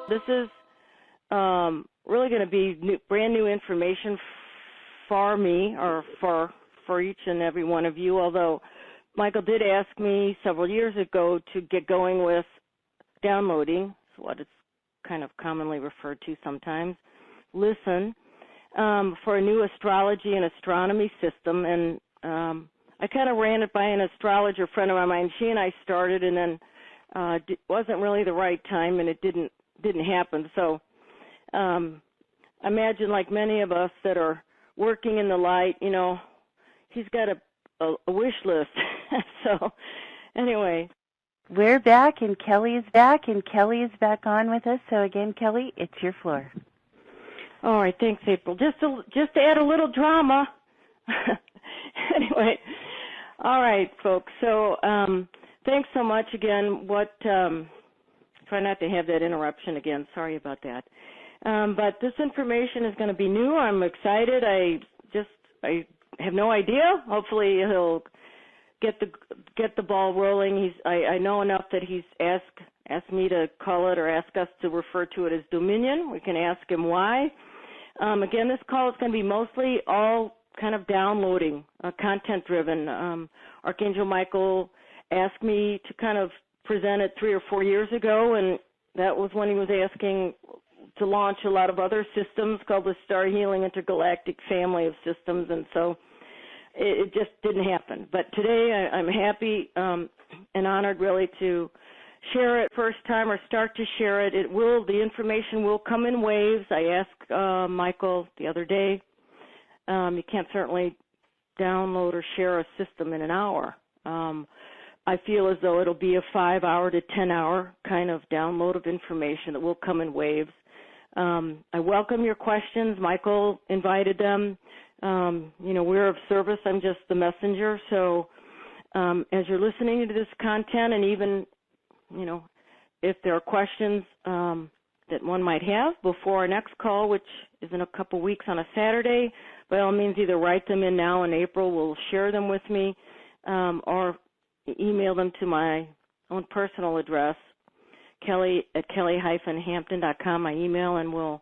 This is really going to be brand new information for me, or for each and every one of you, although Michael did ask me several years ago to get going with downloading, what it's kind of commonly referred to sometimes, listen, for a new astrology and astronomy system. And I kind of ran it by an astrologer friend of mine. She and I started, and then it wasn't really the right time, and it didn't happen. So imagine, like many of us that are working in the light, you know, he's got a wish list. So anyway. We're back, and Kelly is back, on with us. So again, Kelly, it's your floor. All right, thanks, April. Just to add a little drama. Anyway, all right, folks. So thanks so much again. Try not to have that interruption again. Sorry about that. But this information is going to be new. I'm excited. I have no idea. Hopefully he'll get the ball rolling. I know enough that he's asked me to call it, or ask us to refer to it as Dominion. We can ask him why. Again, this call is going to be mostly all kind of downloading, content driven. Archangel Michael asked me to kind of present it 3 or 4 years ago, and that was when he was asking to launch a lot of other systems called the Star Healing Intergalactic family of systems, and so it just didn't happen. But today I'm happy and honored really to share it first time, or start to share it. The information will come in waves. I asked Michael the other day, you can't certainly download or share a system in an hour. I feel as though it'll be a 5-hour to 10-hour kind of download of information that will come in waves. I welcome your questions. Michael invited them. We're of service. I'm just the messenger. So as you're listening to this content, and even, if there are questions that one might have before our next call, which is in a couple weeks on a Saturday, by all means, either write them in now in April. Will share them with me, or email them to my own personal address, kelly@kellyhampton.com, my email, and we'll,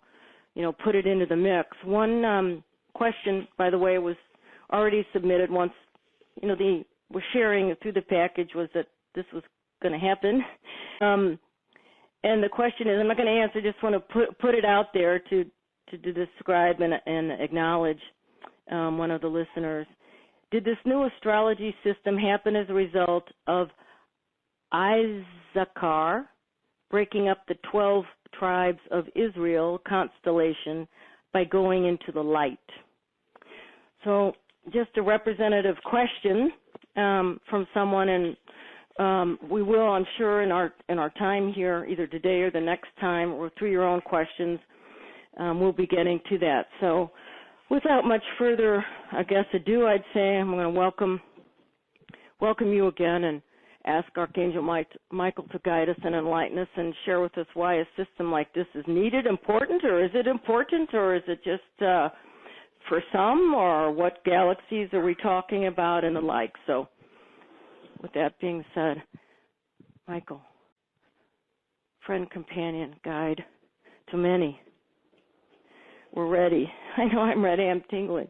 put it into the mix. One question, by the way, was already submitted once, we're sharing through the package, was that this was going to happen. And the question is, I'm not going to answer, just want to put it out there to describe and acknowledge one of the listeners. Did this new astrology system happen as a result of Issachar breaking up the 12 tribes of Israel constellation by going into the light? So just a representative question from someone, and we will, I'm sure, in our time here, either today or the next time, or through your own questions, we'll be getting to that. So without much further, ado, I'd say I'm going to welcome you again, and ask Archangel Michael to guide us and enlighten us, and share with us why a system like this is needed, important, or is it important, or is it just for some, or what galaxies are we talking about, and the like. So with that being said, Michael, friend, companion, guide to many. We're ready. I know I'm ready. I'm tingling.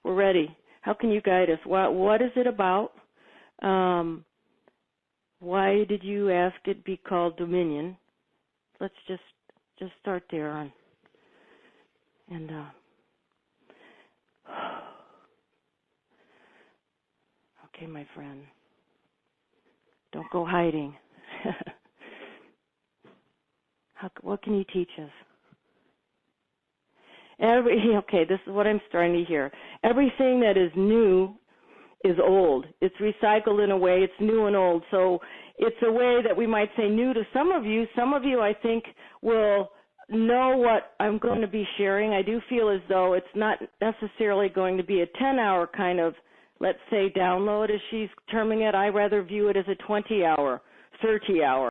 We're ready. How can you guide us? What is it about? Why did you ask it be called Dominion? Let's just start there. Okay, my friend. Don't go hiding. What can you teach us? Okay, this is what I'm starting to hear. Everything that is new is old. It's recycled in a way. It's new and old. So it's a way that we might say new to some of you. Some of you, I think, will know what I'm going to be sharing. I do feel as though it's not necessarily going to be a 10-hour kind of, let's say, download, as she's terming it. I rather view it as a 20-hour, 30-hour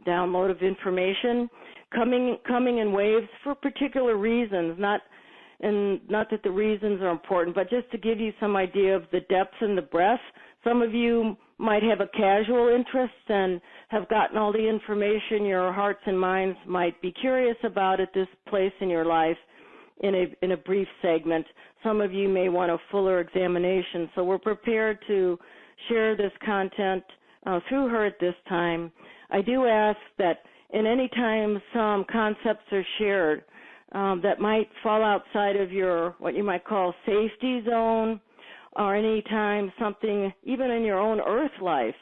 download of information coming in waves for particular reasons, not that the reasons are important, but just to give you some idea of the depth and the breadth. Some of you might have a casual interest and have gotten all the information your hearts and minds might be curious about at this place in your life in a brief segment. Some of you may want a fuller examination, so we're prepared to share this content through her at this time. I do ask that in any time some concepts are shared that might fall outside of your, what you might call, safety zone, or any time something, even in your own earth life,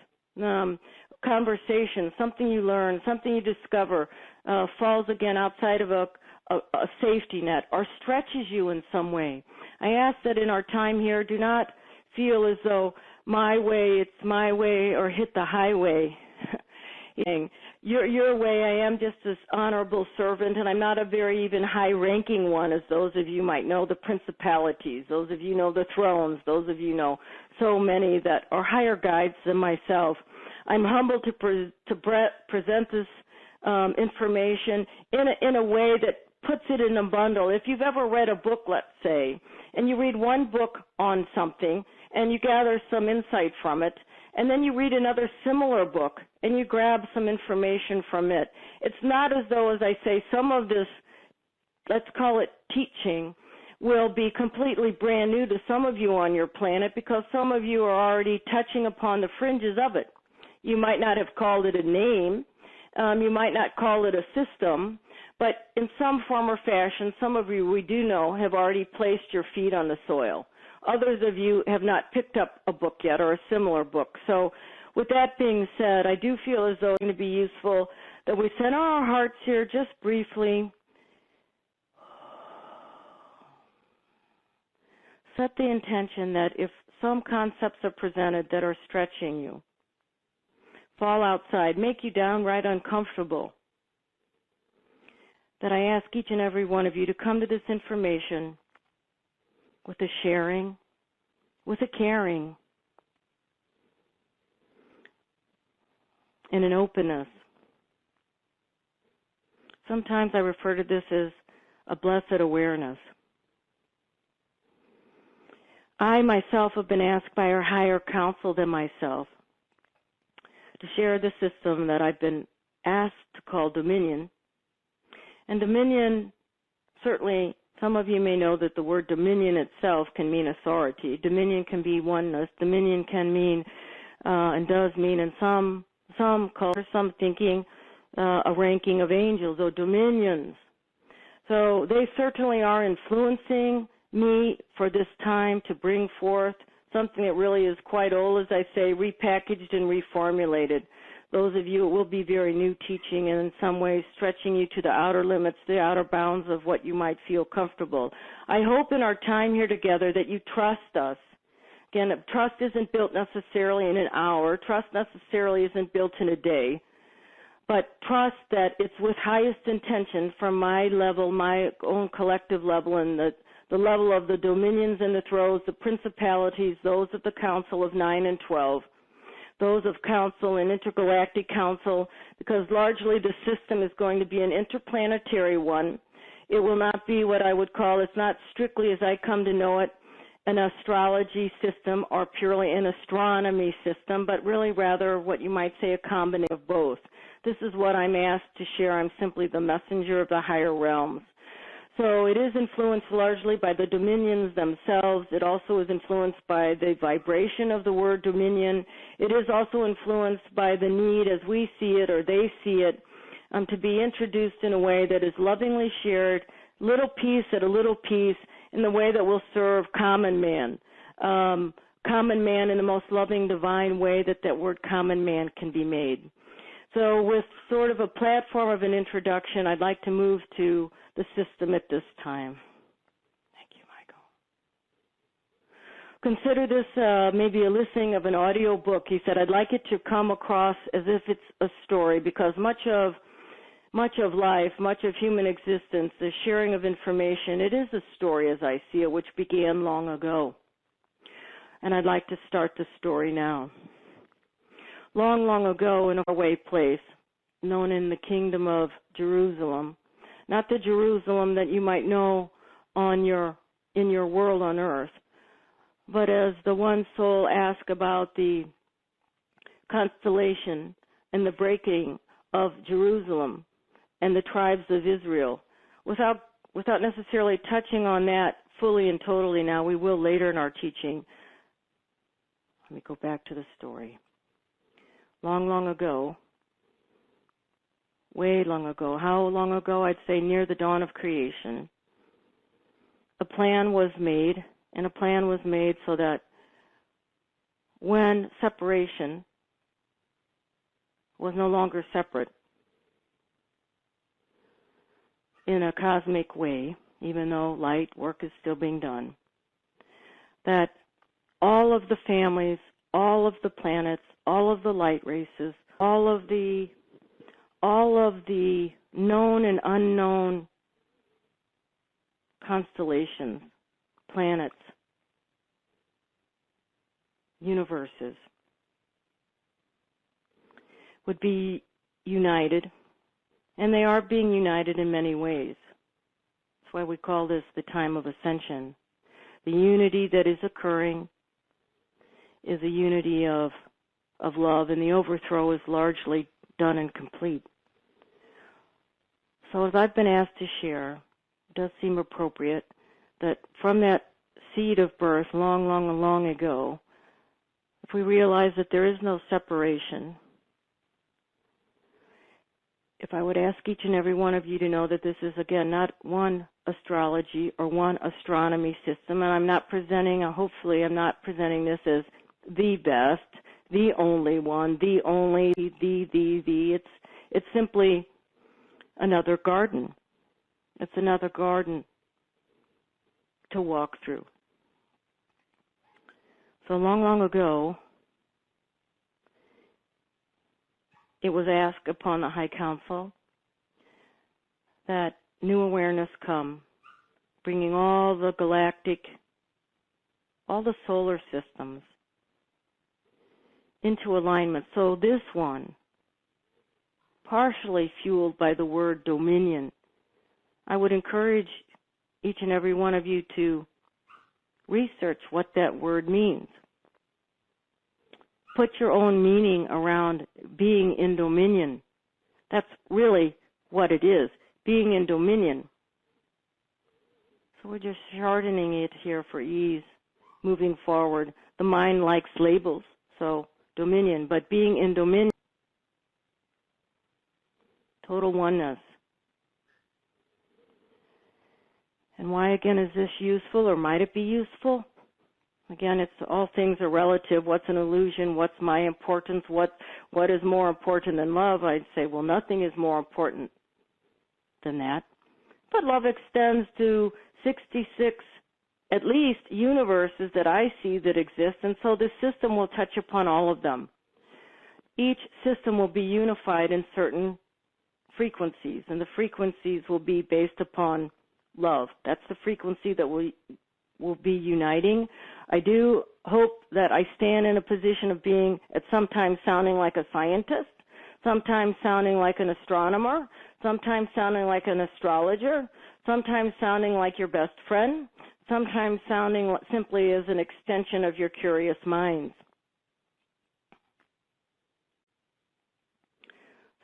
conversation, something you learn, something you discover, falls again outside of a safety net or stretches you in some way. I ask that in our time here, do not feel as though my way, it's my way, or hit the highway. Your way, I am just this honorable servant, and I'm not a very even high-ranking one, as those of you might know, the principalities, those of you know the thrones, those of you know so many that are higher guides than myself. I'm humbled to present this information in a way that puts it in a bundle. If you've ever read a book, let's say, and you read one book on something, and you gather some insight from it, and then you read another similar book, and you grab some information from it. It's not as though, as I say, some of this, let's call it teaching, will be completely brand new to some of you on your planet, because some of you are already touching upon the fringes of it. You might not have called it a name. You might not call it a system, but in some form or fashion, some of you, we do know, have already placed your feet on the soil. Others of you have not picked up a book yet or a similar book. So with that being said, I do feel as though it's going to be useful that we center our hearts here just briefly. Set the intention that if some concepts are presented that are stretching you, fall outside, make you downright uncomfortable, that I ask each and every one of you to come to this information with a sharing, with a caring, and an openness. Sometimes I refer to this as a blessed awareness. I myself have been asked by our higher counsel than myself to share the system that I've been asked to call Dominion. And Dominion, certainly some of you may know that the word Dominion itself can mean authority. Dominion can be oneness. Dominion can mean, and does mean in some culture, some thinking, a ranking of angels or dominions. So they certainly are influencing me for this time to bring forth something that really is quite old, as I say, repackaged and reformulated. Those of you, it will be very new teaching and in some ways stretching you to the outer limits, the outer bounds of what you might feel comfortable. I hope in our time here together that you trust us. Again, trust isn't built necessarily in an hour. Trust necessarily isn't built in a day. But trust that it's with highest intention from my level, my own collective level, and the level of the dominions and the thrones, the principalities, those of the Council of 9 and 12, those of Council and Intergalactic Council, because largely the system is going to be an interplanetary one. It will not be what I would call, it's not strictly as I come to know it, an astrology system or purely an astronomy system, but really rather what you might say a combination of both. This is what I'm asked to share. I'm simply the messenger of the higher realms. So it is influenced largely by the dominions themselves. It also is influenced by the vibration of the word dominion. It is also influenced by the need as we see it or they see it to be introduced in a way that is lovingly shared, little piece at a little piece, in the way that will serve common man in the most loving, divine way that that word common man can be made. So with sort of a platform of an introduction, I'd like to move to the system at this time. Thank you, Michael. Consider this maybe a listening of an audio book. He said, I'd like it to come across as if it's a story, because much of life, much of human existence, the sharing of information, it is a story as I see it, which began long ago. And I'd like to start the story now. Long, long ago in a faraway place, known in the kingdom of Jerusalem, not the Jerusalem that you might know in your world on earth, but as the one soul asked about the constellation and the breaking of Jerusalem and the tribes of Israel. Without necessarily touching on that fully and totally now, we will later in our teaching. Let me go back to the story. Long, long ago, way long ago, how long ago? I'd say near the dawn of creation, a plan was made, and a plan was made so that when separation was no longer separate in a cosmic way, even though light work is still being done, that all of the families, all of the planets, all of the light races, all of the known and unknown constellations, planets, universes would be united, and they are being united in many ways. That's why we call this the time of ascension. The unity that is occurring is a unity of love, and the overthrow is largely done and complete. So as I've been asked to share, it does seem appropriate that from that seed of birth long, long, long ago, if we realize that there is no separation, if I would ask each and every one of you to know that this is, again, not one astrology or one astronomy system, and I'm not presenting, hopefully I'm not presenting this as the best, the only one, the only, the. It's simply another garden. It's another garden to walk through. So long, long ago, it was asked upon the High Council that new awareness come, bringing all the galactic, all the solar systems into alignment. So this one, partially fueled by the word dominion, I would encourage each and every one of you to research what that word means. Put your own meaning around being in dominion. That's really what it is, being in dominion. So we're just shortening it here for ease, moving forward. The mind likes labels, so dominion, but being in dominion, total oneness. And why, again, is this useful, or might it be useful? Again, it's all things are relative. What's an illusion? What's my importance? What is more important than love? I'd say, well, nothing is more important than that. But love extends to 66, at least, universes that I see that exist, and so this system will touch upon all of them. Each system will be unified in certain frequencies, and the frequencies will be based upon love. That's the frequency that will be uniting. I do hope that I stand in a position of being at sometimes sounding like a scientist, sometimes sounding like an astronomer, sometimes sounding like an astrologer, sometimes sounding like your best friend, sometimes sounding simply as an extension of your curious minds.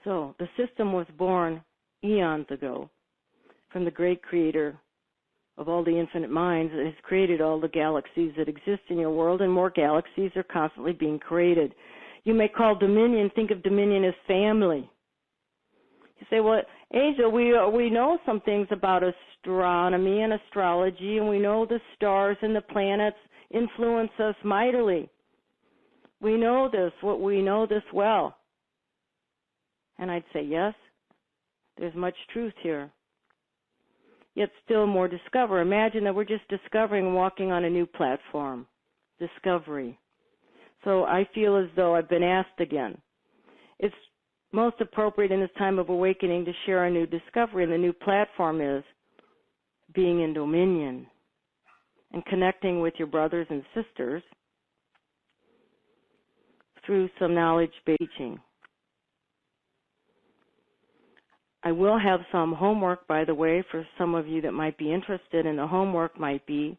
So the system was born eons ago from the great creator of all the infinite minds that has created all the galaxies that exist in your world, and more galaxies are constantly being created. You may call dominion, think of dominion as family. You say, well, Angel, we know some things about astronomy and astrology, and we know the stars and the planets influence us mightily. We know this, we know this well. And I'd say, yes, there's much truth here. Yet still more discover. Imagine that we're just discovering, walking on a new platform. Discovery. So I feel as though I've been asked again. It's most appropriate in this time of awakening to share a new discovery, and the new platform is being in dominion and connecting with your brothers and sisters through some knowledge-based teaching. I will have some homework, by the way, for some of you that might be interested, and the homework might be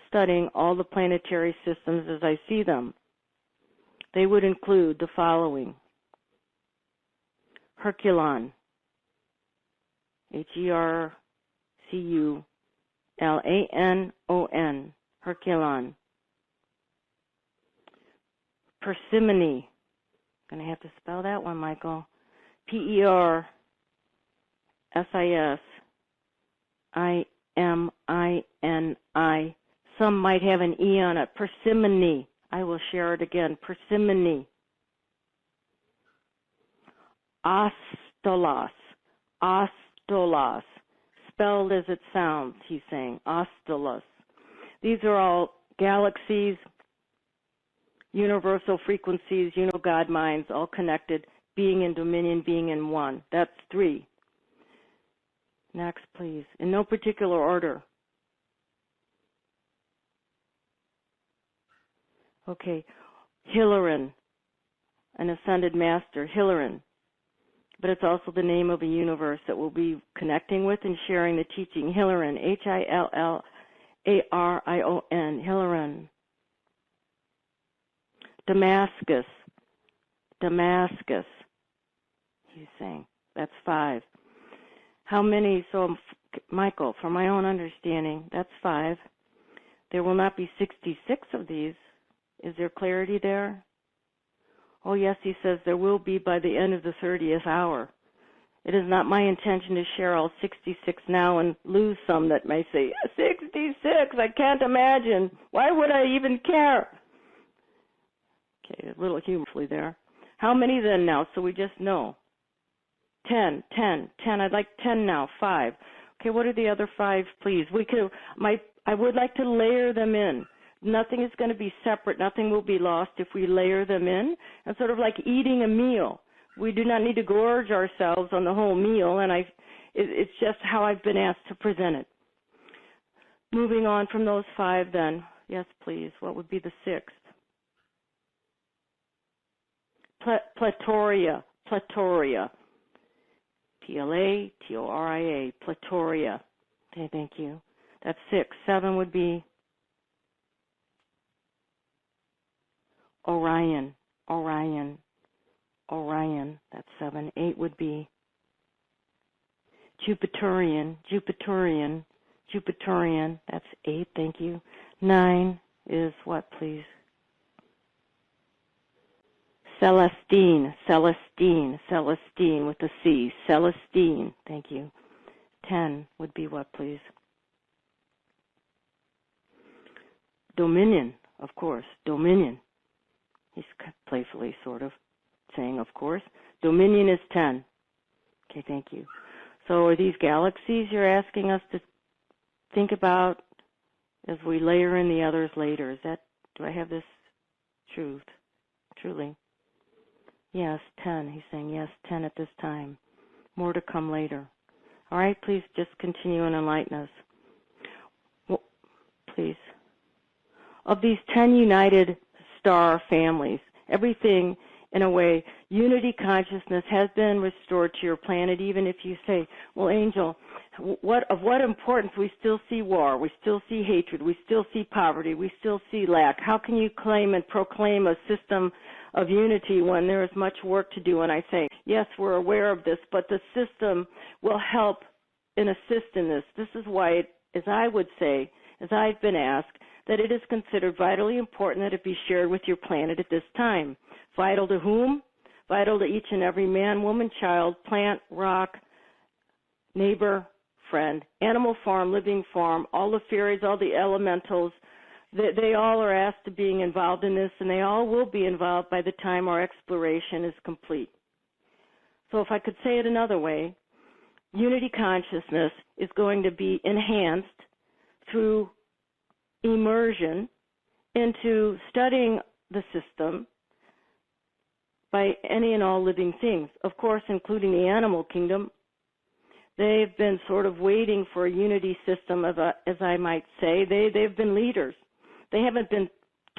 studying all the planetary systems as I see them. They would include the following: Herculon, Herculanon, Herculon. Persimmon, going to have to spell that one, Michael. Persisimini. Some might have an E on it. Persimmon. I will share it again. Persimmon. Astolos. Astolos. Spelled as it sounds, he's saying. Astolos. These are all galaxies, universal frequencies, God minds, all connected, being in dominion, being in one. That's 3. Next, please. In no particular order. Okay. Hilarion, an ascended master, Hilarion. But it's also the name of a universe that we'll be connecting with and sharing the teaching. Hilarion, Hillarion, Hilarion. Damascus, he's saying. That's 5. How many? So, Michael, from my own understanding, that's 5. There will not be 66 of these. Is there clarity there? Oh, yes, he says there will be by the end of the 30th hour. It is not my intention to share all 66 now and lose some that may say, 66, I can't imagine. Why would I even care? Okay, a little humorously there. How many then now? So we just know. 10. I'd like 10 now. 5. Okay, what are the other 5, please? I would like to layer them in. Nothing is going to be separate. Nothing will be lost if we layer them in. It's sort of like eating a meal. We do not need to gorge ourselves on the whole meal, and it's just how I've been asked to present it. Moving on from those 5 then. Yes, please. What would be the 6th? Platoria. Platoria. Platoria. Okay, thank you. That's 6. 7 would be Orion. That's 7. 8 would be Jupiterian. That's 8. Thank you. 9 is what, please? Celestine with a C. Celestine. Thank you. 10 would be what, please? Dominion, of course. Dominion. He's playfully sort of saying, of course. Dominion is 10. Okay, thank you. So are these galaxies you're asking us to think about as we layer in the others later? Do I have this truly? Yes, 10. He's saying yes, 10 at this time. More to come later. All right, please just continue and enlighten us. Well, please. Of these 10 united star families, everything, in a way, unity consciousness has been restored to your planet, even if you say, well, Angel, of what importance? We still see war, we still see hatred, we still see poverty, we still see lack. How can you claim and proclaim a system of unity when there is much work to do? And I say, yes, we're aware of this, but the system will help and assist in this. This is why, as I would say, as I've been asked, that it is considered vitally important that it be shared with your planet at this time. Vital to whom? Vital to each and every man, woman, child, plant, rock, neighbor, friend, animal form, living form, all the fairies, all the elementals. They all are asked to being involved in this, and they all will be involved by the time our exploration is complete. So if I could say it another way, unity consciousness is going to be enhanced through immersion into studying the system by any and all living things, of course, including the animal kingdom. They've been sort of waiting for a unity system, as I might say. They've been leaders. They haven't been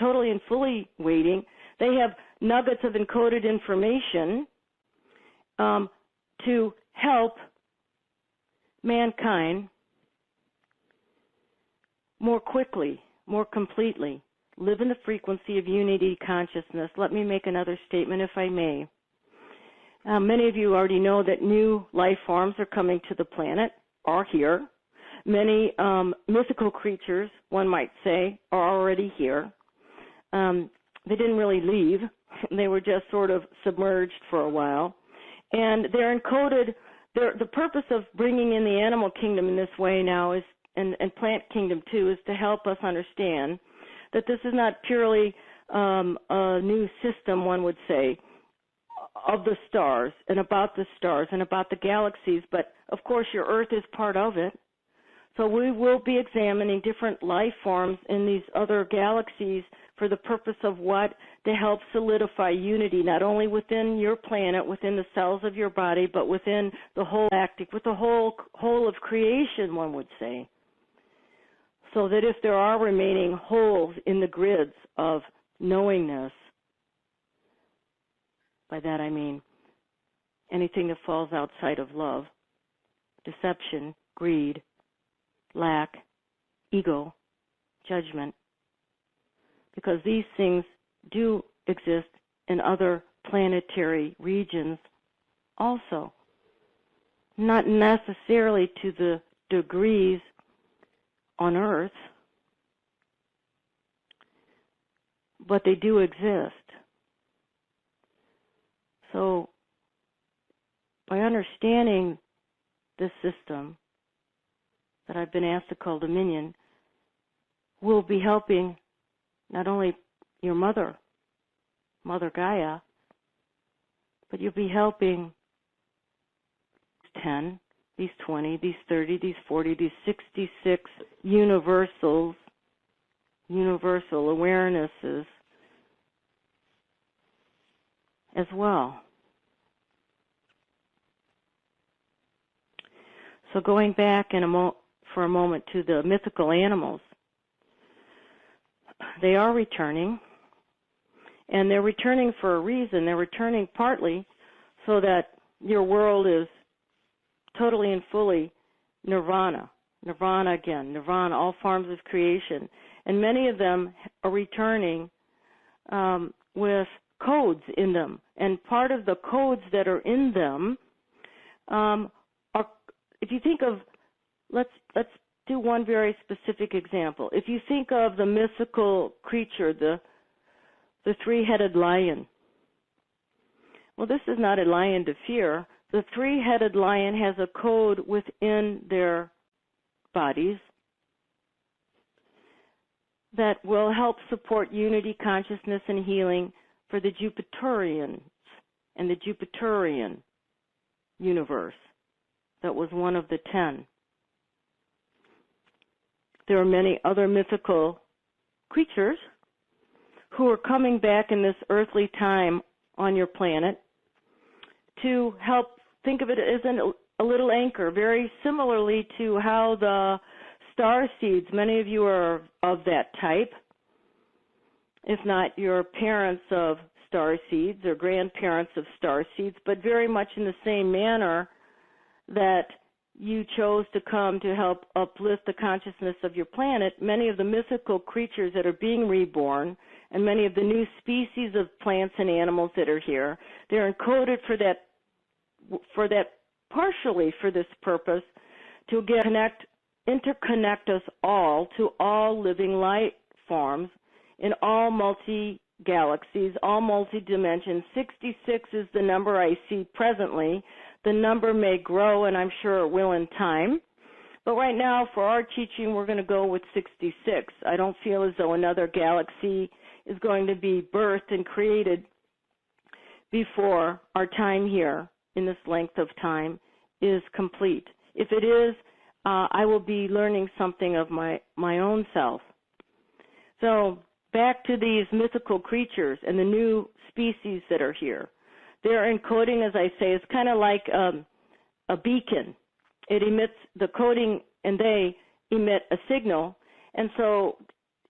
totally and fully waiting. They have nuggets of encoded information to help mankind more quickly, more completely, live in the frequency of unity consciousness. Let me make another statement, if I may. Many of you already know that new life forms are coming to the planet, are here. Many mythical creatures, one might say, are already here. They didn't really leave. They were just sort of submerged for a while. And they're encoded. The purpose of bringing in the animal kingdom in this way now is, and plant kingdom too, is to help us understand that this is not purely a new system, one would say, of the stars and about the galaxies, but of course your Earth is part of it. So we will be examining different life forms in these other galaxies for the purpose of what? To help solidify unity, not only within your planet, within the cells of your body, but within the whole galactic, with the whole of creation, one would say. So that if there are remaining holes in the grids of knowingness, by that I mean anything that falls outside of love, deception, greed, lack, ego, judgment, because these things do exist in other planetary regions also, not necessarily to the degrees on Earth, but they do exist. So by understanding this system that I've been asked to call Dominion, we'll be helping not only your Mother Gaia, but you'll be helping 10, these 20, these 30, these 40, these 66 universal awarenesses as well. So going back for a moment to the mythical animals, they are returning, and they're returning for a reason. They're returning partly so that your world is totally and fully nirvana. Nirvana again, nirvana, all forms of creation. And many of them are returning with codes in them. And part of the codes that are in them are, if you think of, let's do one very specific example. If you think of the mythical creature, the three-headed lion. Well, this is not a lion to fear. The three-headed lion has a code within their bodies that will help support unity, consciousness, and healing for the Jupiterians and the Jupiterian universe. That was one of the 10. There are many other mythical creatures who are coming back in this earthly time on your planet to help. Think of it as a little anchor, very similarly to how the star seeds, many of you are of that type, if not your parents of star seeds or grandparents of star seeds, but very much in the same manner that you chose to come to help uplift the consciousness of your planet. Many of the mythical creatures that are being reborn and many of the new species of plants and animals that are here, they're encoded for that partially for this purpose, to interconnect us all to all living light forms in all multi-galaxies, all multi-dimensions. 66 is the number I see presently. The number may grow, and I'm sure it will in time. But right now, for our teaching, we're going to go with 66. I don't feel as though another galaxy is going to be birthed and created before our time here in this length of time is complete. If it is, I will be learning something of my own self. So back to these mythical creatures and the new species that are here. They're encoding, as I say, it's kind of like a beacon. It emits the coding, and they emit a signal. And so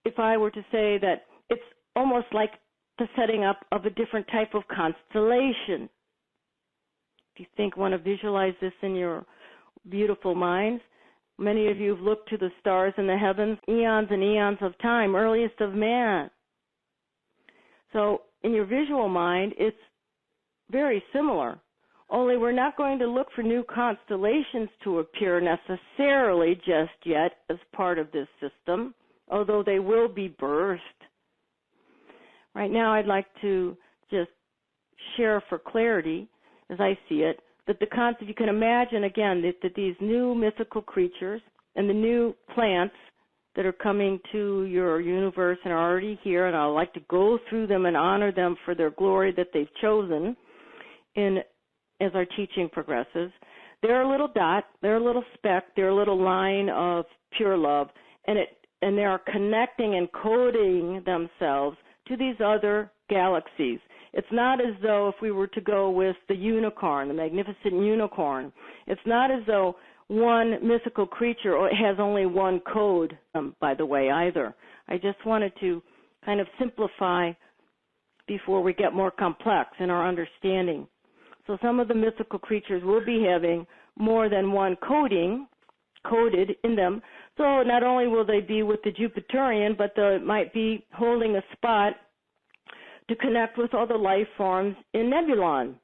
if I were to say that it's almost like the setting up of a different type of constellation. If you want to visualize this in your beautiful minds, many of you have looked to the stars in the heavens, eons and eons of time, earliest of man, So in your visual mind, it's very similar, only we're not going to look for new constellations to appear necessarily just yet as part of this system, although they will be birthed. Right now I'd like to just share for clarity, as I see it, that the concept, you can imagine again that these new mythical creatures and the new plants that are coming to your universe and are already here, and I'd like to go through them and honor them for their glory that they've chosen as our teaching progresses. They're a little dot, they're a little speck, they're a little line of pure love, and they are connecting and coding themselves to these other galaxies. It's not as though if we were to go with the unicorn, the magnificent unicorn, it's not as though one mythical creature has only one code, by the way, either. I just wanted to kind of simplify before we get more complex in our understanding. So some of the mythical creatures will be having more than one coded in them. So not only will they be with the Jupiterian, but they might be holding a spot to connect with all the life forms in Nebulon.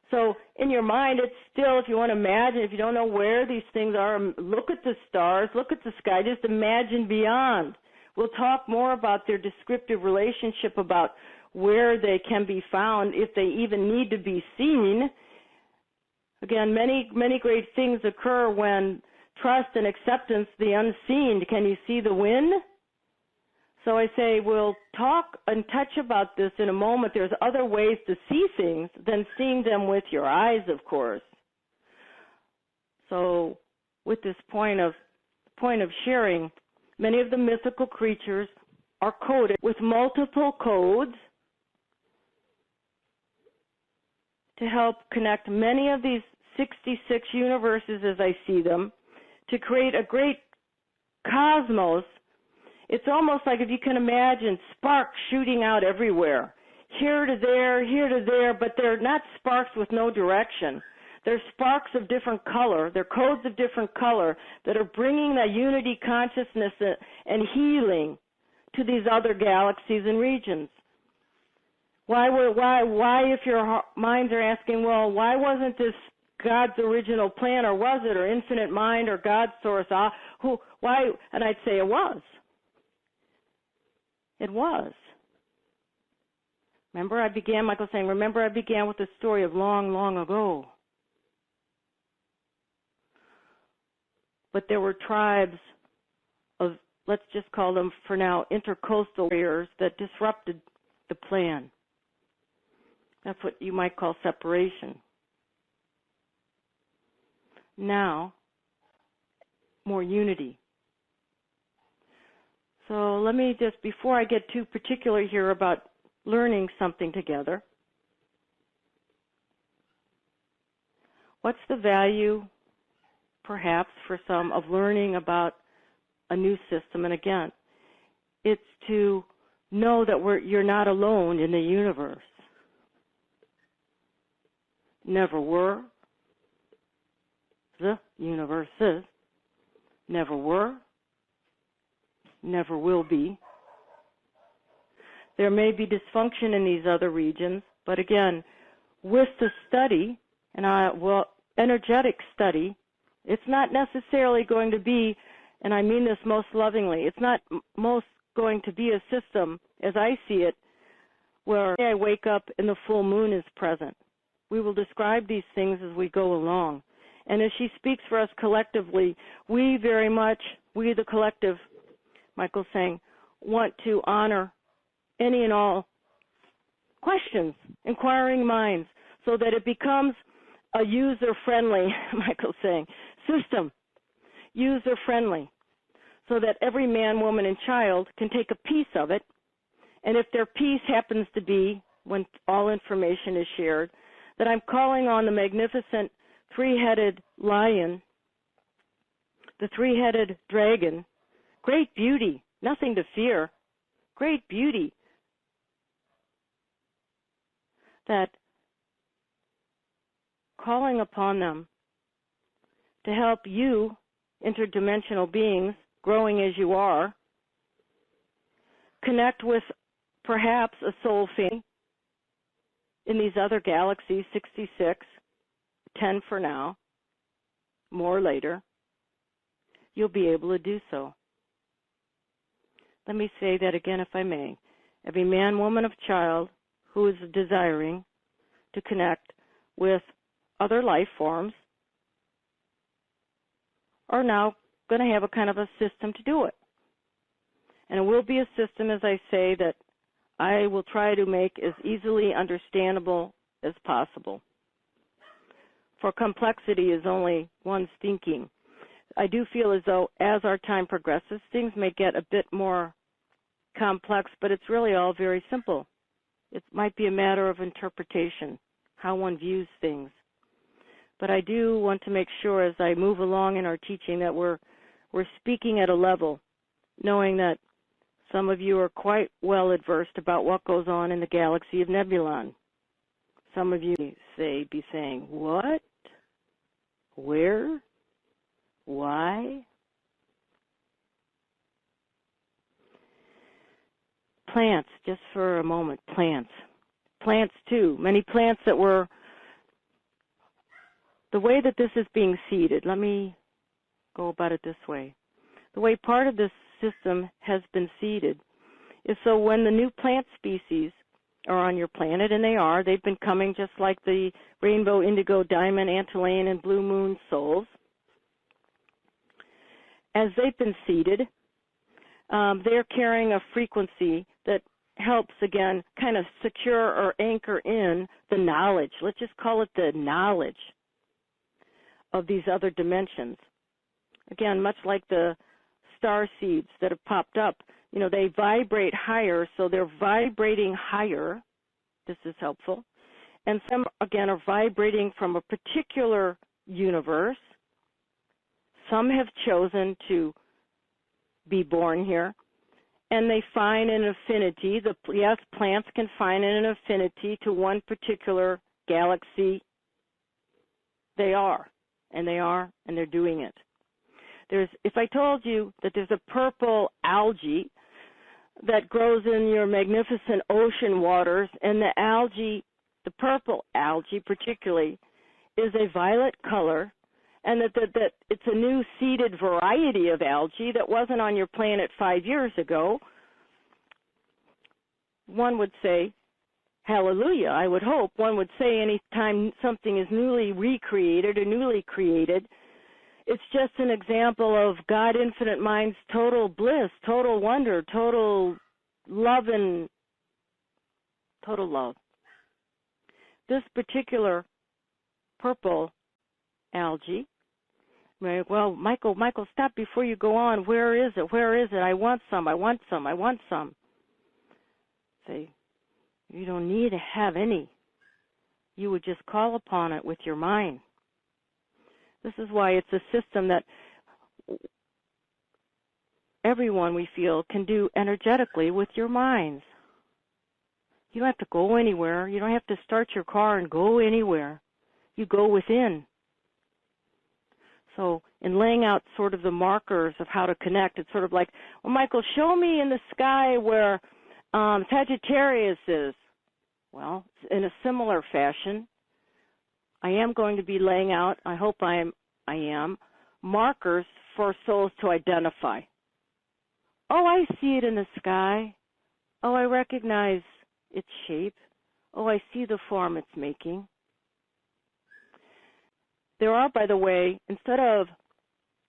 So in your mind, it's still, if you want to imagine, if you don't know where these things are, look at the stars, look at the sky, just imagine beyond. We'll talk more about their descriptive relationship, about where they can be found, if they even need to be seen. Again, many great things occur when trust and acceptance, the unseen. Can you see the wind? So I say we'll talk and touch about this in a moment. There's other ways to see things than seeing them with your eyes, of course. So with this point of sharing, many of the mythical creatures are coded with multiple codes to help connect many of these 66 universes as I see them, to create a great cosmos. It's almost like, if you can imagine, sparks shooting out everywhere, here to there, but they're not sparks with no direction. They're sparks of different color. They're codes of different color that are bringing that unity consciousness and healing to these other galaxies and regions. Why, if your minds are asking, well, why wasn't this God's original plan, or was it, or infinite mind, or God's source? Why? And I'd say it was. It was. Remember, Michael saying, remember I began with the story of long, long ago. But there were tribes of, let's just call them for now, intercoastal warriors that disrupted the plan. That's what you might call separation. Now, more unity. So let me just, before I get too particular here about learning something together, what's the value, perhaps, for some of learning about a new system? And again, it's to know that you're not alone in the universe. Never were. The universes never were, never will be. There may be dysfunction in these other regions, but again, with the study, energetic study, it's not necessarily going to be, and I mean this most lovingly, it's not most going to be a system, as I see it, where I wake up and the full moon is present. We will describe these things as we go along. And as she speaks for us collectively, we very much, we the collective, Michael's saying, want to honor any and all questions, inquiring minds, so that it becomes a user-friendly, Michael's saying, system, user-friendly, so that every man, woman, and child can take a piece of it. And if their piece happens to be, when all information is shared, that I'm calling on the magnificent three-headed lion, the three-headed dragon, great beauty, nothing to fear, great beauty, that calling upon them to help you, interdimensional beings, growing as you are, connect with perhaps a soul family in these other galaxies, 66, 10 for now, more later, you'll be able to do so. Let me say that again, if I may. Every man, woman, or child who is desiring to connect with other life forms are now going to have a kind of a system to do it. And it will be a system, as I say, that I will try to make as easily understandable as possible. For complexity is only one's thinking. I do feel as though as our time progresses, things may get a bit more complex, but it's really all very simple. It might be a matter of interpretation, how one views things. But I do want to make sure as I move along in our teaching that we're speaking at a level, knowing that some of you are quite well adversed about what goes on in the galaxy of Nebulon. Some of you be saying, what? Where? Why? Plants, just for a moment, plants. Plants too. Many plants that were, the way that this is being seeded, let me go about it this way. The way part of this system has been seeded is so when the new plant species are on your planet, and they've been coming just like the rainbow, indigo, diamond, Antillean, and blue moon souls. As they've been seeded, they're carrying a frequency that helps, again, kind of secure or anchor in the knowledge. Let's just call it the knowledge of these other dimensions. Again, much like the star seeds that have popped up, they vibrate higher, so they're vibrating higher. This is helpful. And some, again, are vibrating from a particular universe. Some have chosen to be born here, and they find an affinity. Yes, plants can find an affinity to one particular galaxy. They are, and they're doing it. If I told you that there's a purple algae that grows in your magnificent ocean waters, and the algae, the purple algae particularly, is a violet color, and that it's a new seeded variety of algae that wasn't on your planet 5 years ago, one would say, hallelujah, I would hope. One would say any time something is newly recreated or newly created, it's just an example of God Infinite Mind's total bliss, total wonder, total love, and total love. This particular purple algae, right? Well, Michael, stop before you go on. Where is it? Where is it? I want some. I want some. I want some. Say, you don't need to have any. You would just call upon it with your mind. This is why it's a system that everyone, we feel, can do energetically with your minds. You don't have to go anywhere. You don't have to start your car and go anywhere. You go within. So in laying out sort of the markers of how to connect, it's sort of like, well, Michael, show me in the sky where Sagittarius is. Well, in a similar fashion, I am going to be laying out, I hope I am, markers for souls to identify. Oh, I see it in the sky. Oh, I recognize its shape. Oh, I see the form it's making. There are, by the way, instead of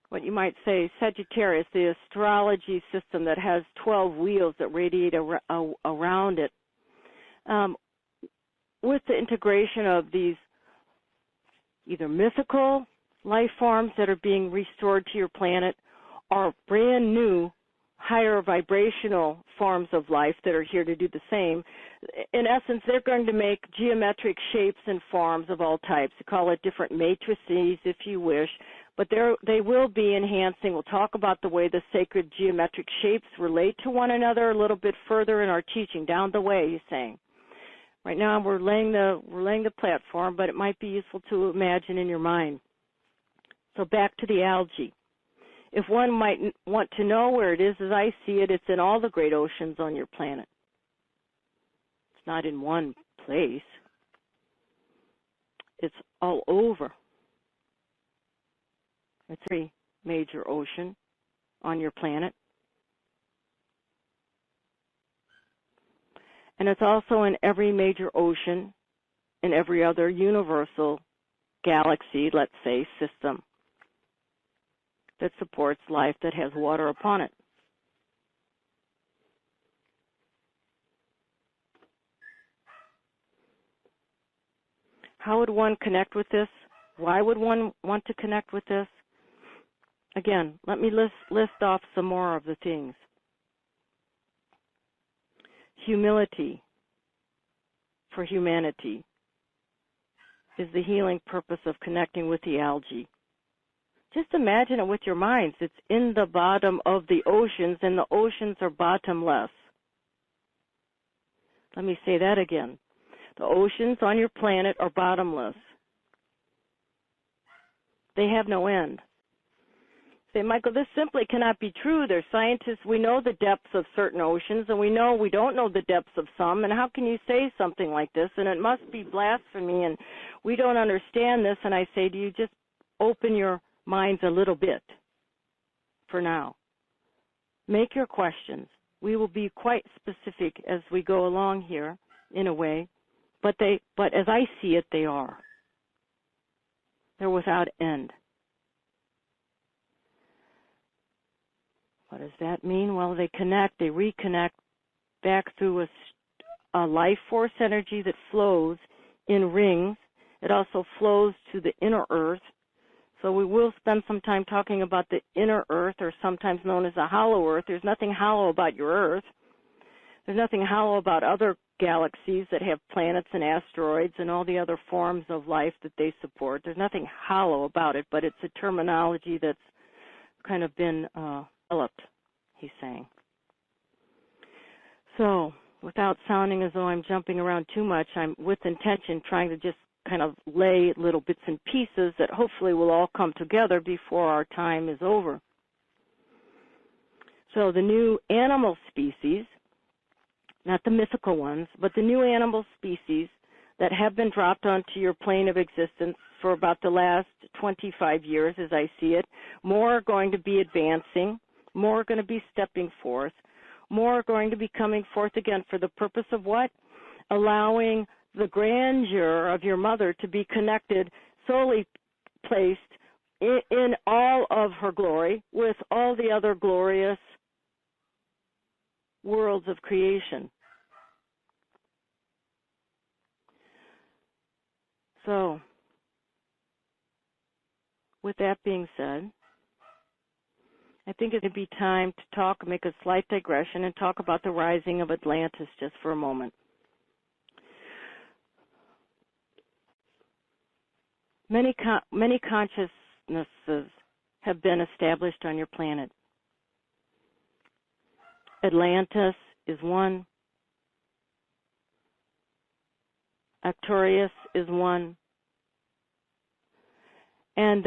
what you might say Sagittarius, the astrology system that has 12 wheels that radiate around it, with the integration of these either mythical life forms that are being restored to your planet or brand new higher vibrational forms of life that are here to do the same. In essence, they're going to make geometric shapes and forms of all types. You call it different matrices if you wish, but they will be enhancing. We'll talk about the way the sacred geometric shapes relate to one another a little bit further in our teaching, down the way, he's saying. Right now we're laying the platform, but it might be useful to imagine in your mind. So back to the algae. If one might want to know where it is, as I see it, it's in all the great oceans on your planet. not in one place. It's all over. It's every major ocean on your planet. And it's also in every major ocean in every other universal galaxy, let's say, system that supports life that has water upon it. How would one connect with this? Why would one want to connect with this? Again, let me list off some more of the things. Humility for humanity is the healing purpose of connecting with the algae. Just imagine it with your minds. It's in the bottom of the oceans, and the oceans are bottomless. Let me say that again. The oceans on your planet are bottomless. They have no end. Say, Michael, this simply cannot be true. There's scientists, we know the depths of certain oceans, and we know we don't know the depths of some, and how can you say something like this? And it must be blasphemy, and we don't understand this. And I say, do you just open your minds a little bit for now? Make your questions. We will be quite specific as we go along here, in a way, but as I see it, they are. They're without end. What does that mean? Well, they connect, they reconnect back through a life force energy that flows in rings. It also flows to the inner earth. So we will spend some time talking about the inner earth, or sometimes known as a hollow earth. There's nothing hollow about your earth. There's nothing hollow about other galaxies that have planets and asteroids and all the other forms of life that they support. There's nothing hollow about it, but it's a terminology that's kind of been developed, he's saying. So, without sounding as though I'm jumping around too much, I'm with intention trying to just kind of lay little bits and pieces that hopefully will all come together before our time is over. So the new animal species, not the mythical ones, but the new animal species that have been dropped onto your plane of existence for about the last 25 years, as I see it, more are going to be advancing, more are going to be stepping forth, more are going to be coming forth again for the purpose of what? Allowing the grandeur of your mother to be connected, solely placed in all of her glory with all the other glorious worlds of creation. So, with that being said, I think it would be time to make a slight digression and talk about the rising of Atlantis just for a moment. Many consciousnesses have been established on your planet. Atlantis is one. Arcturus is one. And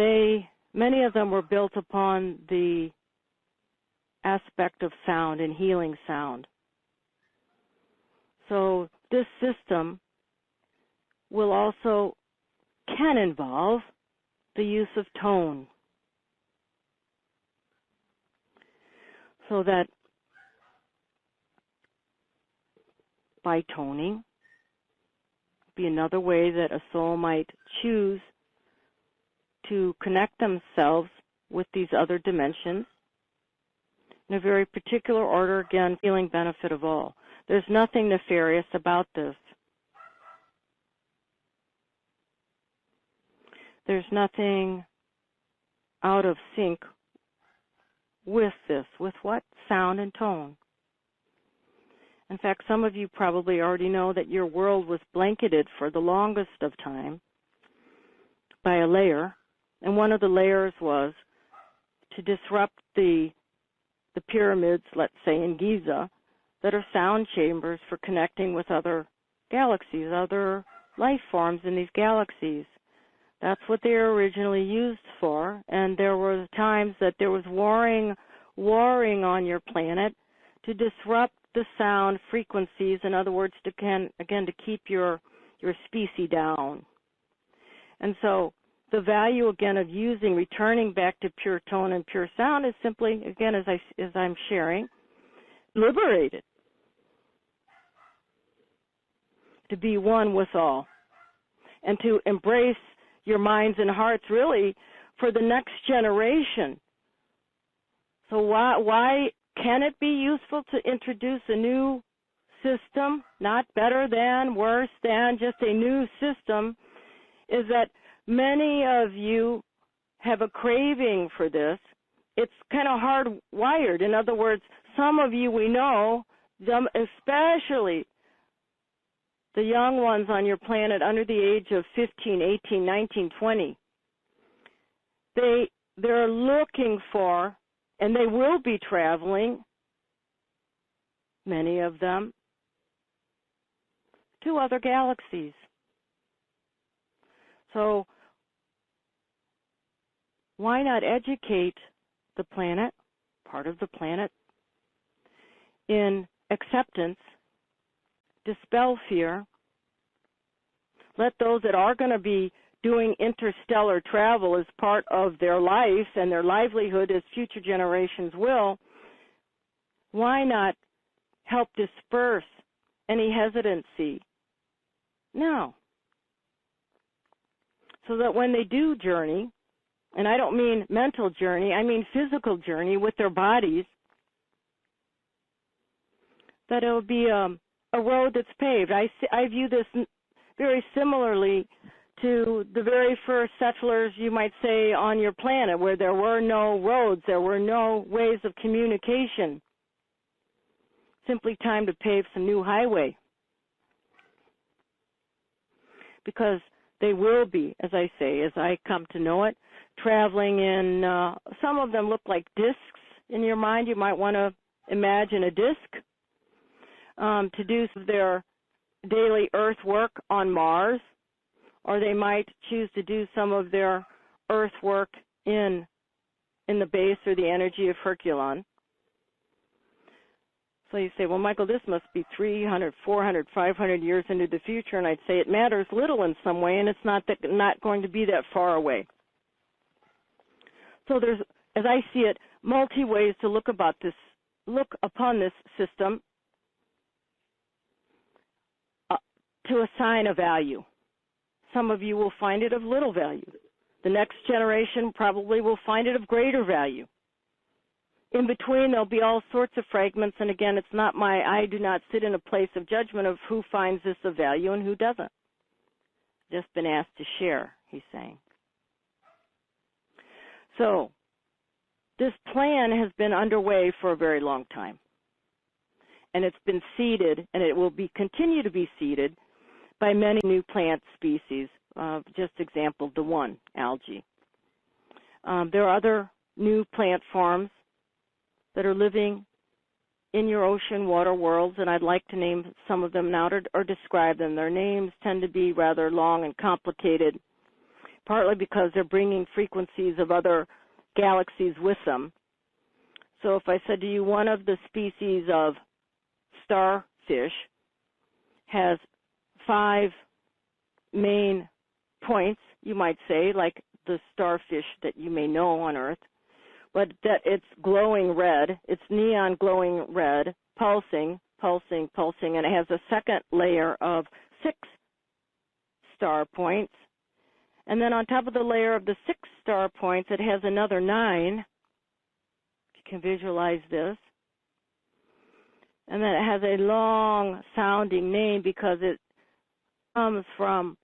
many of them were built upon the aspect of sound and healing sound. So this system can involve the use of tone. So that by toning, be another way that a soul might choose to connect themselves with these other dimensions in a very particular order, again, feeling benefit of all. There's nothing nefarious about this. There's nothing out of sync with this. With what? Sound and tone. In fact, some of you probably already know that your world was blanketed for the longest of time by a layer, and one of the layers was to disrupt the pyramids, let's say in Giza, that are sound chambers for connecting with other galaxies, other life forms in these galaxies. That's what they were originally used for, and there were times that there was warring on your planet to disrupt the sound frequencies, in other words, to keep your species down. And so the value, again, of returning back to pure tone and pure sound is simply, again, as I'm sharing, liberated, to be one with all, and to embrace your minds and hearts really for the next generation. So why can it be useful to introduce a new system, not better than, worse than, just a new system, is that many of you have a craving for this. It's kind of hardwired. In other words, some of you we know, especially the young ones on your planet under the age of 15, 18, 19, 20, they're looking for, and they will be traveling, many of them, to other galaxies. So why not educate the planet, part of the planet, in acceptance, dispel fear, let those that are going to be doing interstellar travel as part of their life and their livelihood, as future generations will, why not help disperse any hesitancy now? So that when they do journey, and I don't mean mental journey, I mean physical journey with their bodies, that it will be a road that's paved. I view this very similarly to the very first settlers, you might say, on your planet, where there were no roads, there were no ways of communication. Simply time to pave some new highway. Because they will be, as I say, as I come to know it, traveling in, some of them look like discs in your mind. You might want to imagine a disc to do their daily earth work on Mars, or they might choose to do some of their earth work in the base or the energy of Herculon. So you say, well, Michael, this must be 300, 400, 500 years into the future, and I'd say it matters little in some way, and it's not going to be that far away. So there's, as I see it, multi ways to look upon this system to assign a value. Some of you will find it of little value. The next generation probably will find it of greater value. In between, there'll be all sorts of fragments, and again, I do not sit in a place of judgment of who finds this of value and who doesn't. Just been asked to share, he's saying. So, this plan has been underway for a very long time, and it's been seeded, and it will continue to be seeded by many new plant species. Just example, the one, algae. There are other new plant forms that are living in your ocean water worlds, and I'd like to name some of them now or describe them. Their names tend to be rather long and complicated, partly because they're bringing frequencies of other galaxies with them. So if I said to you, one of the species of starfish has 5 main points, you might say, like the starfish that you may know on Earth, but that it's glowing red, it's neon glowing red, pulsing, pulsing, pulsing, and it has a second layer of 6 star points. And then on top of the layer of the 6 star points, it has another 9. You can visualize this. And then it has a long sounding name because it comes from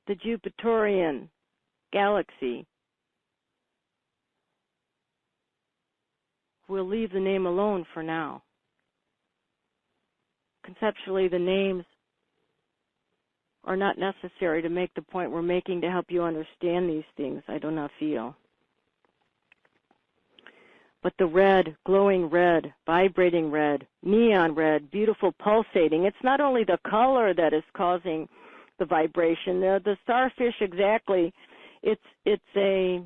the Jupiterian galaxy. We'll leave the name alone for now. Conceptually, the names are not necessary to make the point we're making to help you understand these things, I do not feel. But the red, glowing red, vibrating red, neon red, beautiful pulsating, it's not only the color that is causing the vibration. The starfish exactly, it's a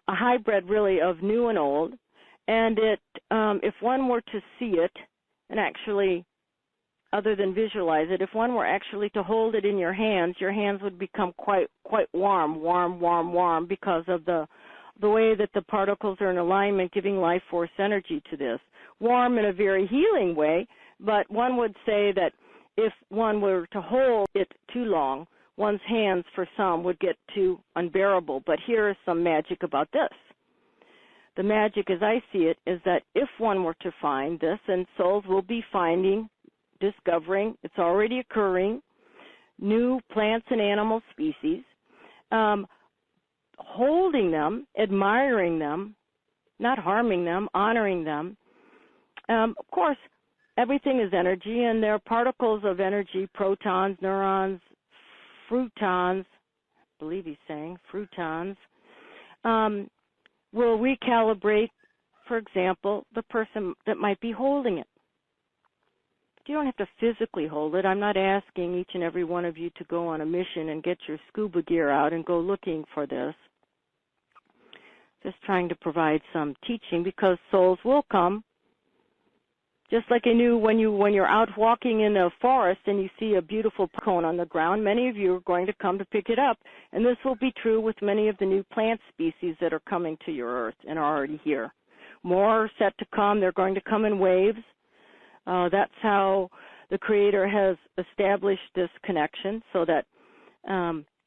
hybrid really of new and old, And if one were to see it, and actually, other than visualize it, if one were actually to hold it in your hands would become quite warm, because of the way that the particles are in alignment, giving life force energy to this. Warm in a very healing way, but one would say that if one were to hold it too long, one's hands for some would get too unbearable. But here is some magic about this. The magic, as I see it, is that if one were to find this, and souls will be finding, discovering, it's already occurring, new plants and animal species, holding them, admiring them, not harming them, honoring them. Of course, everything is energy, and there are particles of energy, protons, neurons, prutons, I believe he's saying, prutons, will recalibrate, for example, the person that might be holding it. You don't have to physically hold it. I'm not asking each and every one of you to go on a mission and get your scuba gear out and go looking for this. Just trying to provide some teaching, because souls will come. Just like I knew when you're out walking in a forest and you see a beautiful cone on the ground, many of you are going to come to pick it up. And this will be true with many of the new plant species that are coming to your earth and are already here. More are set to come. They're going to come in waves. That's how the Creator has established this connection, so that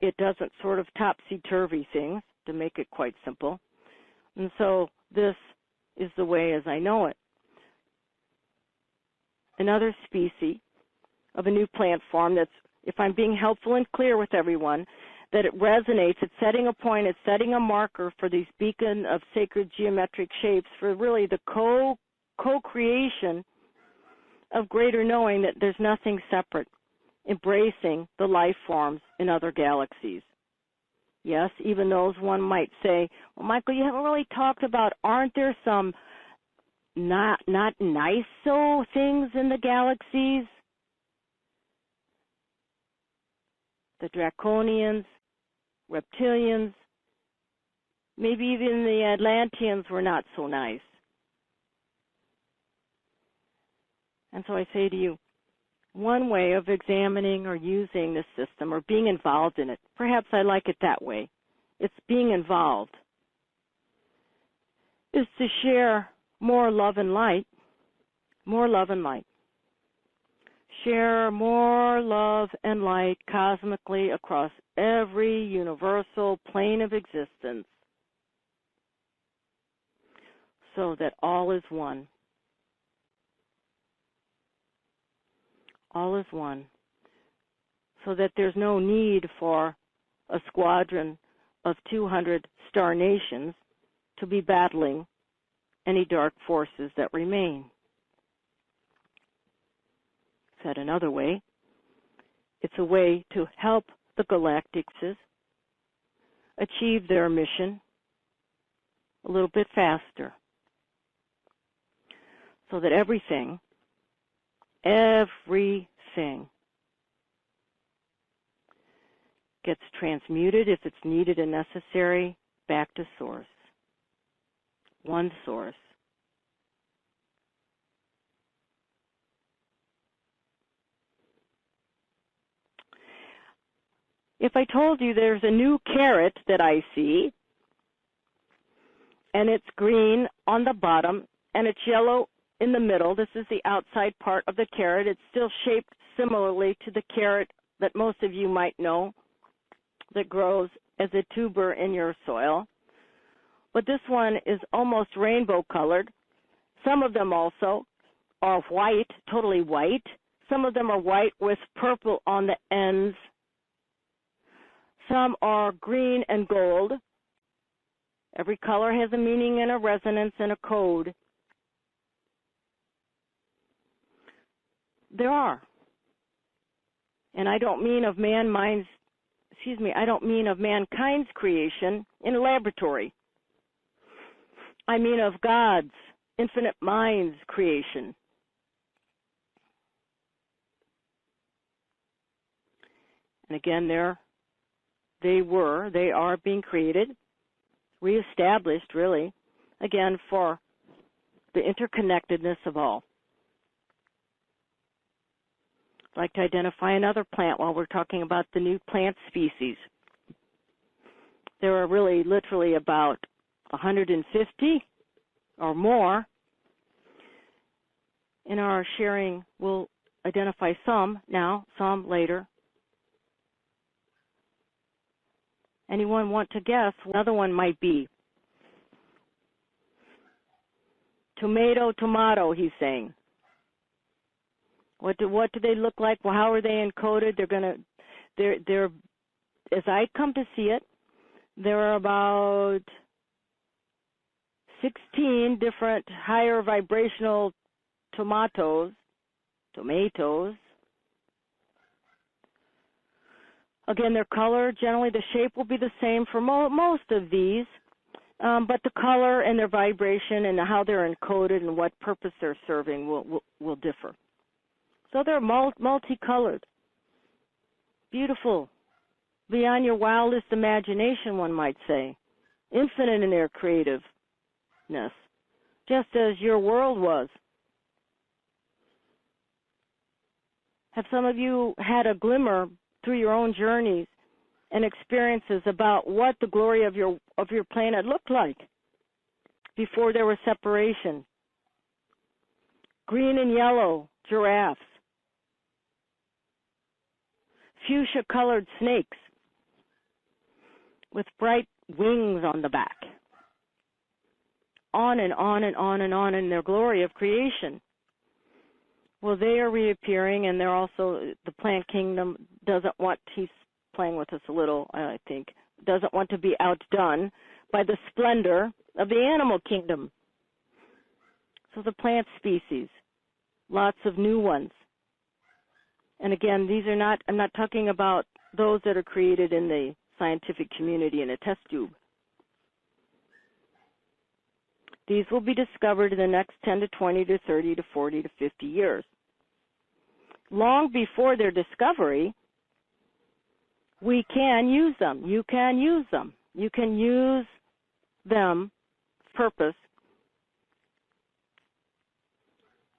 it doesn't sort of topsy-turvy things, to make it quite simple. And so this is the way as I know it. Another species of a new plant form that's, if I'm being helpful and clear with everyone, that it resonates, it's setting a point, it's setting a marker for these beacon of sacred geometric shapes, for really the co-creation of greater knowing that there's nothing separate, embracing the life forms in other galaxies. Yes, even those one might say, well, Michael, you haven't really talked about, aren't there some not nice so things in the galaxies? The draconians, reptilians, maybe even the Atlanteans were not so nice. And so I say to you, one way of examining or using this system or being involved in it, perhaps I like it that way, it's being involved, is to share more love and light, more love and light. Share more love and light cosmically across every universal plane of existence, so that all is one. All is one. So that there's no need for a squadron of 200 star nations to be battling any dark forces that remain. Said another way, it's a way to help the galactics achieve their mission a little bit faster, so that everything gets transmuted, if it's needed and necessary, back to source. One source. If I told you there's a new carrot that I see, and it's green on the bottom, and it's yellow in the middle, this is the outside part of the carrot. It's still shaped similarly to the carrot that most of you might know that grows as a tuber in your soil. But this one is almost rainbow colored. Some of them also are white, totally white. Some of them are white with purple on the ends. Some are green and gold. Every color has a meaning and a resonance and a code. There are. And I don't mean of mankind's creation in a laboratory. I mean of God's infinite mind's creation. And again, they are being created, reestablished really, again for the interconnectedness of all. I'd like to identify another plant while we're talking about the new plant species. There are really literally about 150 or more. In our sharing, we'll identify some now, some later. Anyone want to guess what another one might be? Tomato, he's saying. What do they look like? Well, how are they encoded? They're as I come to see it, there are about 16 different higher vibrational tomatoes. Again, their color, generally the shape will be the same for most of these, but the color and their vibration and how they're encoded and what purpose they're serving will differ. So they're multicolored, beautiful, beyond your wildest imagination, one might say, infinite in their creativeness, just as your world was. Have some of you had a glimmer through your own journeys and experiences about what the glory of your planet looked like before there was separation? Green and yellow giraffes, fuchsia-colored snakes with bright wings on the back. On and on and on and on in their glory of creation. Well, they are reappearing, and they're also, the plant kingdom doesn't want, he's playing with us a little, I think, doesn't want to be outdone by the splendor of the animal kingdom. So the plant species, lots of new ones. And again, these are not, I'm not talking about those that are created in the scientific community in a test tube. These will be discovered in the next 10 to 20 to 30 to 40 to 50 years. Long before their discovery, we can use them. You can use them. You can use them for purpose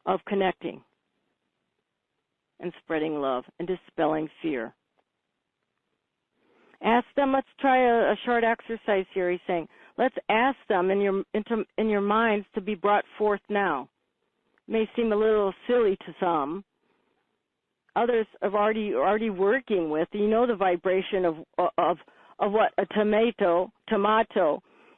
of connecting and spreading love and dispelling fear. Ask them, let's try a short exercise here. He's saying, let's ask them in your minds to be brought forth now. It may seem a little silly to some. Others are already working with. You know the vibration of what a tomato.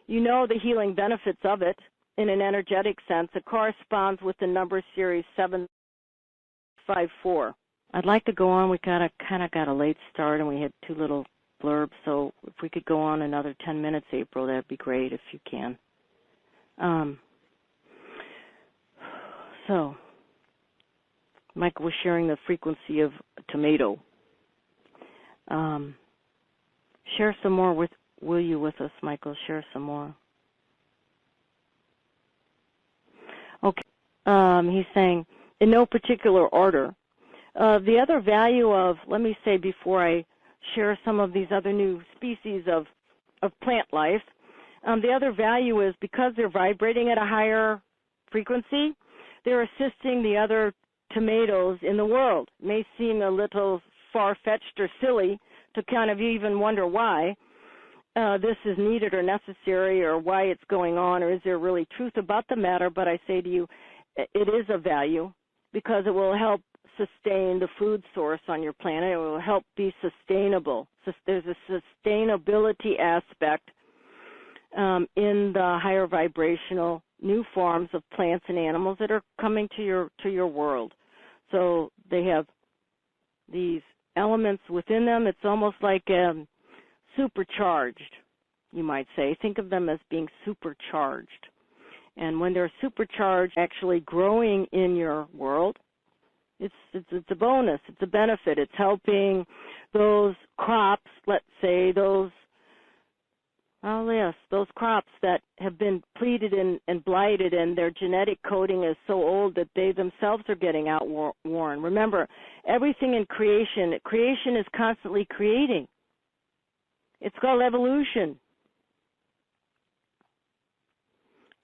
You know the healing benefits of it in an energetic sense. It corresponds with the number series 754. I'd like to go on. We kind of got a late start, and we had two little blurbs. So if we could go on another 10 minutes, April, that'd be great if you can. So Michael was sharing the frequency of tomato. Share some more will you with us, Michael? Share some more. Okay. He's saying, in no particular order. The other value of, let me say before I share some of these other new species of plant life, the other value is because they're vibrating at a higher frequency, they're assisting the other tomatoes in the world. It may seem a little far-fetched or silly to kind of even wonder why this is needed or necessary or why it's going on or is there really truth about the matter, but I say to you, it is of value because it will help sustain the food source on your planet. It will help be sustainable. So there's a sustainability aspect in the higher vibrational new forms of plants and animals that are coming to your world. So they have these elements within them. It's almost like supercharged, you might say. Think of them as being supercharged. And when they're supercharged, actually growing in your world, it's a bonus. It's a benefit. It's helping those crops, let's say, those crops that have been pleated and blighted and their genetic coding is so old that they themselves are getting outworn. Remember, everything in creation is constantly creating. It's called evolution.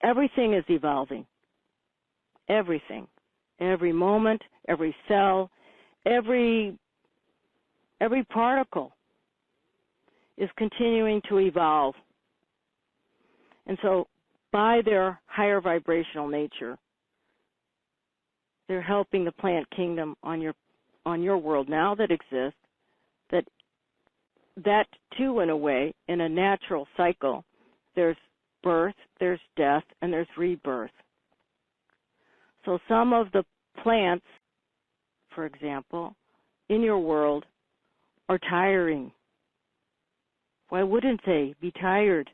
Everything is evolving. everything, every moment, every cell, every particle is continuing to evolve. And so by their higher vibrational nature, they're helping the plant kingdom on your world now that exists, that too, in a way, in a natural cycle, there's birth, there's death, and there's rebirth. So some of the plants, for example, in your world are tiring. Why wouldn't they be tired?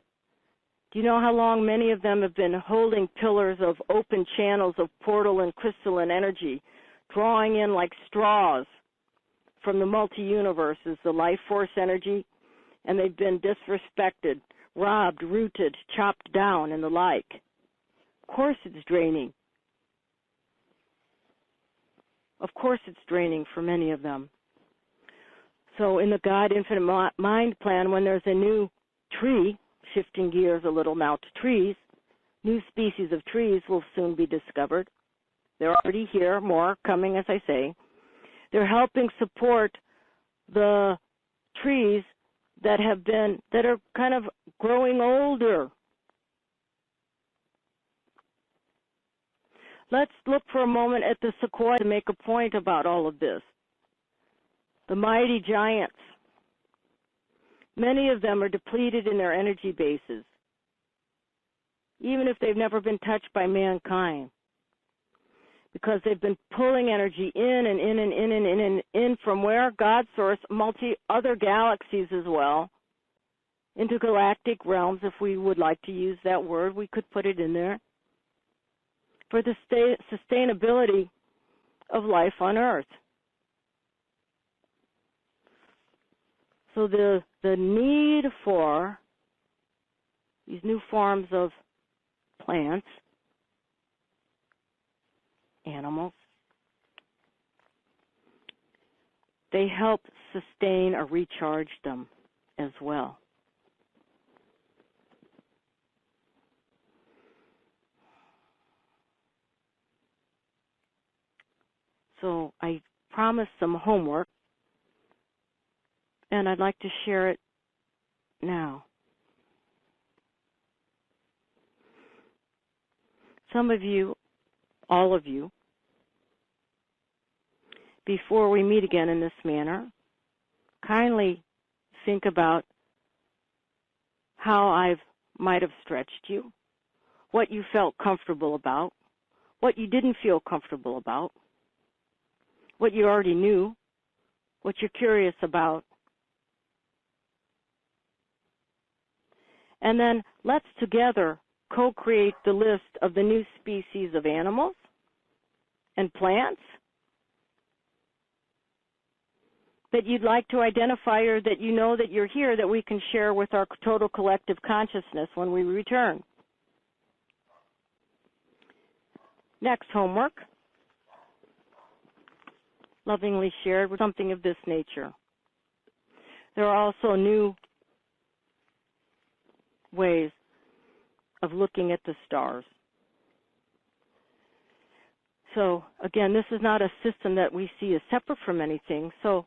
Do you know how long many of them have been holding pillars of open channels of portal and crystalline energy, drawing in like straws from the multi-universes, the life force energy, and they've been disrespected, robbed, rooted, chopped down, and the like? Of course it's draining. Of course it's draining for many of them. So in the God Infinite Mind plan, when there's a new tree, shifting gears a little now to trees, new species of trees will soon be discovered. They're already here, more coming, as I say. They're helping support the trees that are kind of growing older. Let's look for a moment at the sequoia to make a point about all of this. The mighty giants. Many of them are depleted in their energy bases, even if they've never been touched by mankind, because they've been pulling energy in and in and in and in and in from where? God source, other galaxies as well, into galactic realms. If we would like to use that word, we could put it in there, for the sustainability of life on Earth. So the need for these new forms of plants, animals, they help sustain or recharge them as well. So I promised some homework, and I'd like to share it now. Some of you, all of you, before we meet again in this manner, kindly think about how I might have stretched you, what you felt comfortable about, what you didn't feel comfortable about, what you already knew, what you're curious about. And then let's together co-create the list of the new species of animals and plants that you'd like to identify, or that you know that you're here, that we can share with our total collective consciousness when we return. Next homework, lovingly shared with something of this nature. There are also new ways of looking at the stars. So again, this is not a system that we see as separate from anything. So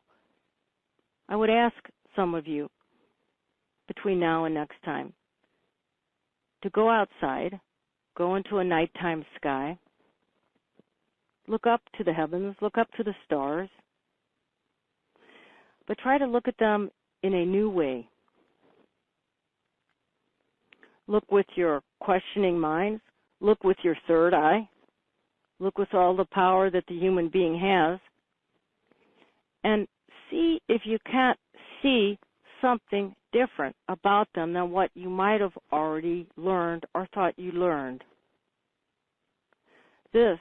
I would ask some of you between now and next time to go outside, go into a nighttime sky, look up to the heavens, look up to the stars, but try to look at them in a new way. Look with your questioning minds. Look with your third eye. Look with all the power that the human being has. And see if you can't see something different about them than what you might have already learned or thought you learned. This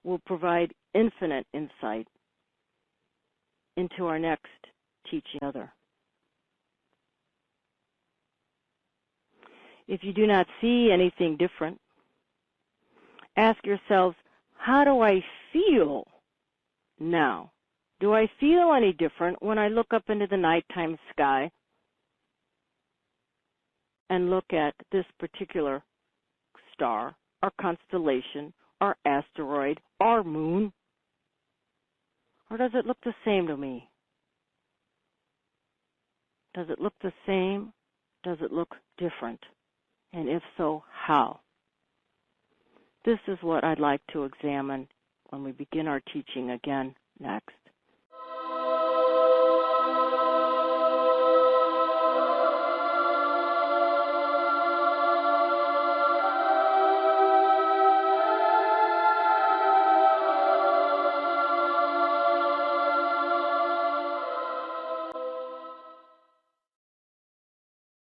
will provide infinite insight into our next teaching other. If you do not see anything different, ask yourselves, how do I feel now? Do I feel any different when I look up into the nighttime sky and look at this particular star or constellation or asteroid or moon? Or does it look the same to me? Does it look the same? Does it look different? And if so, how? This is what I'd like to examine when we begin our teaching again next.